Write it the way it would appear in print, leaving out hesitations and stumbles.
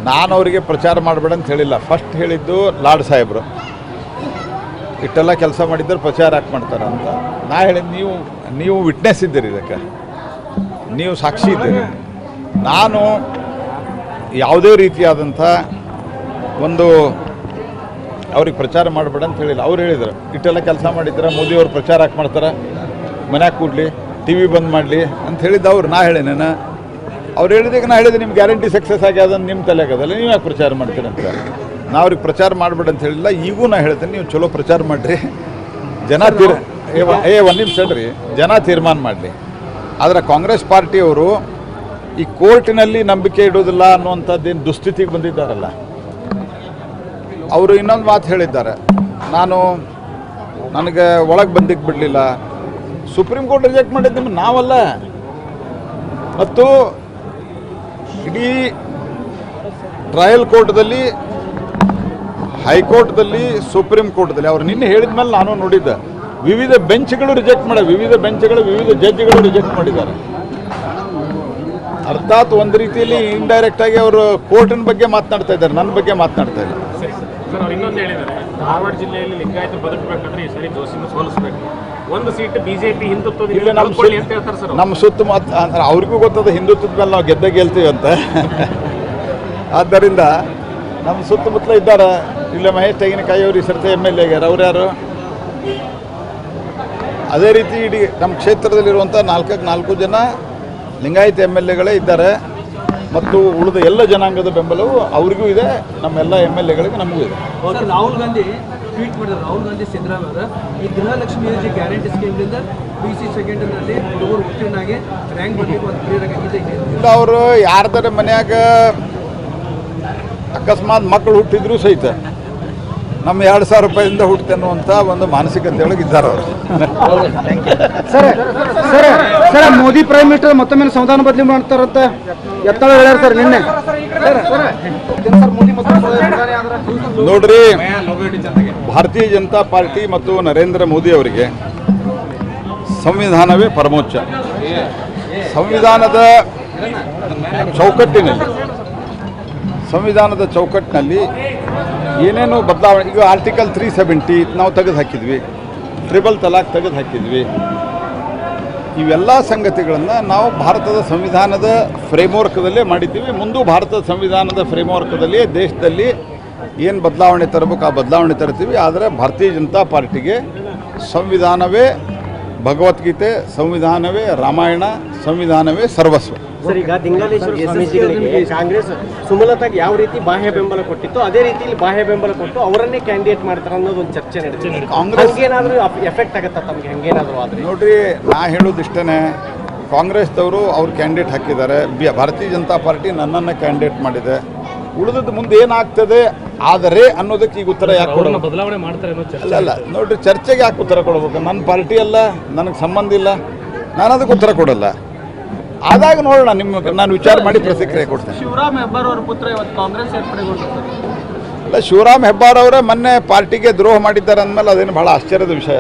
ನಾನು ಅವರಿಗೆ ಪ್ರಚಾರ ಮಾಡಬೇಡ ಅಂತ ಹೇಳಿಲ್ಲ. ಫಸ್ಟ್ ಹೇಳಿದ್ದು ಲಾಡ್ ಸಾಹೇಬರು, ಇಷ್ಟೆಲ್ಲ ಕೆಲಸ ಮಾಡಿದ್ದರೆ ಪ್ರಚಾರ ಯಾಕೆ ಮಾಡ್ತಾರೆ ಅಂತ. ನಾ ಹೇಳಿದ್ದು ನೀವು ವಿಟ್ನೆಸ್ ಇದ್ದೀರಿ, ಇದಕ್ಕೆ ನೀವು ಸಾಕ್ಷಿ ಇದ್ದೀರಿ. ನಾನು ಯಾವುದೇ ರೀತಿಯಾದಂಥ ಒಂದು ಅವ್ರಿಗೆ ಪ್ರಚಾರ ಮಾಡಬೇಡ ಅಂತ ಹೇಳಿಲ್ಲ. ಅವ್ರು ಹೇಳಿದ್ರು ಇಷ್ಟೆಲ್ಲ ಕೆಲಸ ಮಾಡಿದ್ರೆ ಮೋದಿಯವ್ರು ಪ್ರಚಾರ ಯಾಕೆ ಮಾಡ್ತಾರೆ, ಮನ್ಯಾಗ ಕೂಡಲಿ, ಟಿ ವಿ ಬಂದ್ ಮಾಡಲಿ ಅಂತ ಹೇಳಿದ್ದು ಅವ್ರು. ನಾ ಹೇಳಿನೇನ ಅವ್ರು ಹೇಳಿದಾಗ ನಾ ಹೇಳಿದೆ ನಿಮ್ಮ ಗ್ಯಾರಂಟಿ ಸಕ್ಸಸ್ ಆಗ್ಯದ ನಿಮ್ಮ ತಲೆಯಾಗದಲ್ಲ, ನೀವು ಯಾಕೆ ಪ್ರಚಾರ ಮಾಡ್ತೀರಿ ಅಂತ. ನಾ ಅವ್ರಿಗೆ ಪ್ರಚಾರ ಮಾಡಬೇಡ ಅಂತ ಹೇಳಿಲ್ಲ. ಈಗೂ ನಾ ಹೇಳ್ತೇನೆ, ನೀವು ಚಲೋ ಪ್ರಚಾರ ಮಾಡಿರಿ, ಜನ ಒಂದು ನಿಮಿಷ ಹೇಳ್ರಿ, ಜನ ತೀರ್ಮಾನ ಮಾಡಲಿ. ಆದರೆ ಕಾಂಗ್ರೆಸ್ ಪಾರ್ಟಿಯವರು ಈ ಕೋರ್ಟಿನಲ್ಲಿ ನಂಬಿಕೆ ಇಡೋದಿಲ್ಲ ಅನ್ನುವಂಥದ್ದೇನು ದುಸ್ಥಿತಿಗೆ ಬಂದಿದ್ದಾರಲ್ಲ, ಅವರು ಇನ್ನೊಂದು ಮಾತು ಹೇಳಿದ್ದಾರೆ, ನನಗೆ ಒಳಗೆ ಬಂದಿಕ್ಕೆ ಬಿಡಲಿಲ್ಲ. ಸುಪ್ರೀಂ ಕೋರ್ಟ್ ರಿಜೆಕ್ಟ್ ಮಾಡಿದ್ದು ನಿಮ್ಗೆ ನಾವಲ್ಲ, ಮತ್ತು ಇಡೀ ಟ್ರಯಲ್ ಕೋರ್ಟ್ದಲ್ಲಿ, ಹೈಕೋರ್ಟ್ದಲ್ಲಿ, ಸುಪ್ರೀಂ ಕೋರ್ಟ್ದಲ್ಲಿ ಅವ್ರು ನಿನ್ನೆ ಹೇಳಿದ ಮೇಲೆ ನಾನು ನೋಡಿದ್ದೆ, ವಿವಿಧ ಬೆಂಚ್ಗಳು ರಿಜೆಕ್ಟ್ ಮಾಡಿ, ವಿವಿಧ ಜಡ್ಜ್ಗಳು ರಿಜೆಕ್ಟ್ ಮಾಡಿದ್ದಾರೆ. ಅರ್ಥಾತ್ ಒಂದು ರೀತಿಯಲ್ಲಿ ಇಂಡೈರೆಕ್ಟಾಗಿ ಅವರು ಕೋರ್ಟಿನ ಬಗ್ಗೆ ಮಾತನಾಡ್ತಾ ಇದ್ದಾರೆ, ನನ್ನ ಬಗ್ಗೆ ಮಾತನಾಡ್ತಾ ಇಲ್ಲ. ಸರ್ ಅವ್ರು ಇನ್ನೊಂದು ಹೇಳಿದ್ದಾರೆ, ಧಾರವಾಡ ಜಿಲ್ಲೆಯಲ್ಲಿ ಲಿಂಗಾಯತ ಬದುಕಬೇಕಂದ್ರೆ ಈ ಸರಿ ಜೋಶಿನ ಸೋಲಿಸಬೇಕು, ಒಂದು ಸೀಟ್ ಬಿಜೆಪಿ ಹಿಂದುತ್ವದ ನಮ್ಮ ಸುತ್ತಮುತ್ತ ಅಂದ್ರೆ ಅವ್ರಿಗೂ ಗೊತ್ತದ ಹಿಂದುತ್ವದ ಮೇಲೆ ನಾವು ಗೆಲ್ತೀವಿ ಅಂತ. ಆದ್ದರಿಂದ ನಮ್ಮ ಸುತ್ತಮುತ್ತಲ ಇದ್ದಾರೆ. ಇಲ್ಲೇ ಮಹೇಶ್ ತೆಂಗಿನಕಾಯಿ ಅವರು ಈ ಸರ್ತಿ MLA ಆಗ್ಯಾರ. ಅವ್ರು ಯಾರು? ಅದೇ ರೀತಿ ಇಡೀ ನಮ್ಮ ಕ್ಷೇತ್ರದಲ್ಲಿರುವಂಥ 4 ಜನ ಲಿಂಗಾಯತ MLAಗಳೇ ಇದ್ದಾರೆ, ಮತ್ತು ಉಳಿದ ಎಲ್ಲ ಜನಾಂಗದ ಬೆಂಬಲವು ಅವ್ರಿಗೂ ಇದೆ, ನಮ್ಮೆಲ್ಲ MLAಗಳಿಗೆ ನಮಗೂ ಇದೆ. ರಾಹುಲ್ ಗಾಂಧಿ ಟ್ವೀಟ್ ಮಾಡಿದ್ರು, ರಾಹುಲ್ ಗಾಂಧಿ ಸಿದ್ದರಾಮಯ್ಯ ಈ ಗೃಹಲಕ್ಷ್ಮಿ ಯೋಜನೆ ಗ್ಯಾರಂಟಿ ಸ್ಕೀಮ್ನಿಂದ PC ಸೆಕೆಂಡ್ನಲ್ಲಿ ಹುಡುಗರು ಉತ್ತೀರ್ಣಾಗಿ ರ್ಯಾಂಕ್ ಬರಬೇಕು ಅಂತ ಕ್ಲಿಯರ್. ಅವರು ಯಾರ್ದಾರ ಮನ್ಯಾಗ ಅಕಸ್ಮಾತ್ ಮಕ್ಕಳು ಹುಟ್ಟಿದ್ರು ಸಹಿತ ನಮ್ಮ 2,000 ರೂಪಾಯಿಂದ ಹುಟ್ಟುತ್ತೆ ಅನ್ನುವಂಥ ಒಂದು ಮಾನಸಿಕತೆಯೊಳಗೆ ಇದ್ದಾರೆ ಅವರು. ಸರ್ ಮೋದಿ ಪ್ರೈಮ್ ಮಿನಿಸ್ಟರ್ ಮತ್ತೊಮ್ಮೆ ಸಂವಿಧಾನ ಬದಲಿ ಮಾಡ್ತಾರಂತ ಎತ್ತಳ ಹೇಳ್ಯಾರ ಸರ್ ನಿನ್ನೆ. ನೋಡ್ರಿ, ಭಾರತೀಯ ಜನತಾ ಪಾರ್ಟಿ ಮತ್ತು ನರೇಂದ್ರ ಮೋದಿ ಅವರಿಗೆ ಸಂವಿಧಾನವೇ ಪರಮೋಚ್ಚ. ಸಂವಿಧಾನದ ಚೌಕಟ್ಟಿನಲ್ಲಿ ಏನೇನು ಬದಲಾವಣೆ, ಈಗ ಆರ್ಟಿಕಲ್ 370 ನಾವು ತೆಗೆದು ಹಾಕಿದ್ವಿ, ಟ್ರಿಬಲ್ ತಲಾಕ್ ತೆಗೆದು ಹಾಕಿದ್ವಿ. ಇವೆಲ್ಲ ಸಂಗತಿಗಳನ್ನು ನಾವು ಭಾರತದ ಸಂವಿಧಾನದ ಫ್ರೇಮ್ವರ್ಕ್ದಲ್ಲೇ ಮಾಡಿದ್ದೀವಿ. ಮುಂದೂ ಭಾರತದ ಸಂವಿಧಾನದ ಫ್ರೇಮ್ವರ್ಕ್ದಲ್ಲಿ ದೇಶದಲ್ಲಿ ಏನು ಬದಲಾವಣೆ ತರಬೇಕು ಆ ಬದಲಾವಣೆ ತರ್ತೀವಿ. ಆದರೆ ಭಾರತೀಯ ಜನತಾ ಪಾರ್ಟಿಗೆ ಸಂವಿಧಾನವೇ ಭಗವದ್ಗೀತೆ, ಸಂವಿಧಾನವೇ ರಾಮಾಯಣ, ಸಂವಿಧಾನವೇ ಸರ್ವಸ್ವ. ಸರ್, ಈಗ ದಿಂಗಾಲೇಶ್ವರ ಸ್ವಾಮೀಜಿಗಳಿಗೆ ಕಾಂಗ್ರೆಸ್ ಸುಮಲತಾಗೆ ಯಾವ ರೀತಿ ಬಾಹ್ಯ ಬೆಂಬಲ ಕೊಟ್ಟಿತ್ತು ಅದೇ ರೀತಿಯಲ್ಲಿ ಬಾಹ್ಯ ಬೆಂಬಲ ಕೊಟ್ಟು ಅವರನ್ನೇ ಕ್ಯಾಂಡಿಡೇಟ್ ಮಾಡ್ತಾರೆ ಅನ್ನೋದು ಒಂದು ಚರ್ಚೆ ನಡೆದಿದೆ. ಕಾಂಗ್ರೆಸ್ ಏನಾದರೂ ಎಫೆಕ್ಟ್ ಆಗುತ್ತಾ ತಮಗೆ ಹಂಗೇನಾದರೂ ಆದರೆ? ನೋಡ್ರಿ, ನಾ ಹೇಳೋದಿಷ್ಟೇ, ಕಾಂಗ್ರೆಸ್ದವರು ಅವ್ರು ಕ್ಯಾಂಡಿಡೇಟ್ ಹಾಕಿದ್ದಾರೆ, ಭಾರತೀಯ ಜನತಾ ಪಾರ್ಟಿ ನನ್ನನ್ನು ಕ್ಯಾಂಡಿಡೇಟ್ ಮಾಡಿದೆ. ಉಳಿದದ್ದು ಮುಂದೆ ಏನಾಗ್ತದೆ ಆದರೆ ಅನ್ನೋದಕ್ಕೆ ಈಗ ಉತ್ತರ ಯಾಕೆ ಕೊಡೋದು? ಬದಲಾವಣೆ ಮಾಡ್ತಾರೆ ಅಲ್ಲ ನೋಡ್ರಿ, ಚರ್ಚೆಗೆ ಯಾಕೆ ಉತ್ತರ ಕೊಡಬೇಕು? ನನ್ನ ಪಾರ್ಟಿ ಅಲ್ಲ, ನನಗೆ ಸಂಬಂಧ ಇಲ್ಲ, ನಾನು ಅದಕ್ಕೆ ಉತ್ತರ ಕೊಡಲ್ಲ. ಆದಾಗ ನೋಡೋಣ, ನಾನು ವಿಚಾರ ಮಾಡಿ ಪ್ರತಿಕ್ರಿಯೆ ಕೊಡ್ತೇನೆ. ಶಿವರಾಮ್ ಹೆಬ್ಬಾರ್ ಅವರ ಪುತ್ರ ಇವತ್ತು ಕಾಂಗ್ರೆಸ್ ಸೇರ್ಪಡೆಗೊಂಡಿದ್ದಾರೆ. ಅಲ್ಲ, ಶಿವರಾಮ್ ಹೆಬ್ಬಾರ್ ಅವರೇ ಮೊನ್ನೆ ಪಾರ್ಟಿಗೆ ದ್ರೋಹ ಮಾಡಿದ್ದಾರೆ ಅಂದಮೇಲೆ ಅದೇನು ಭಾಳ ಆಶ್ಚರ್ಯದ ವಿಷಯ ಅಲ್ಲ.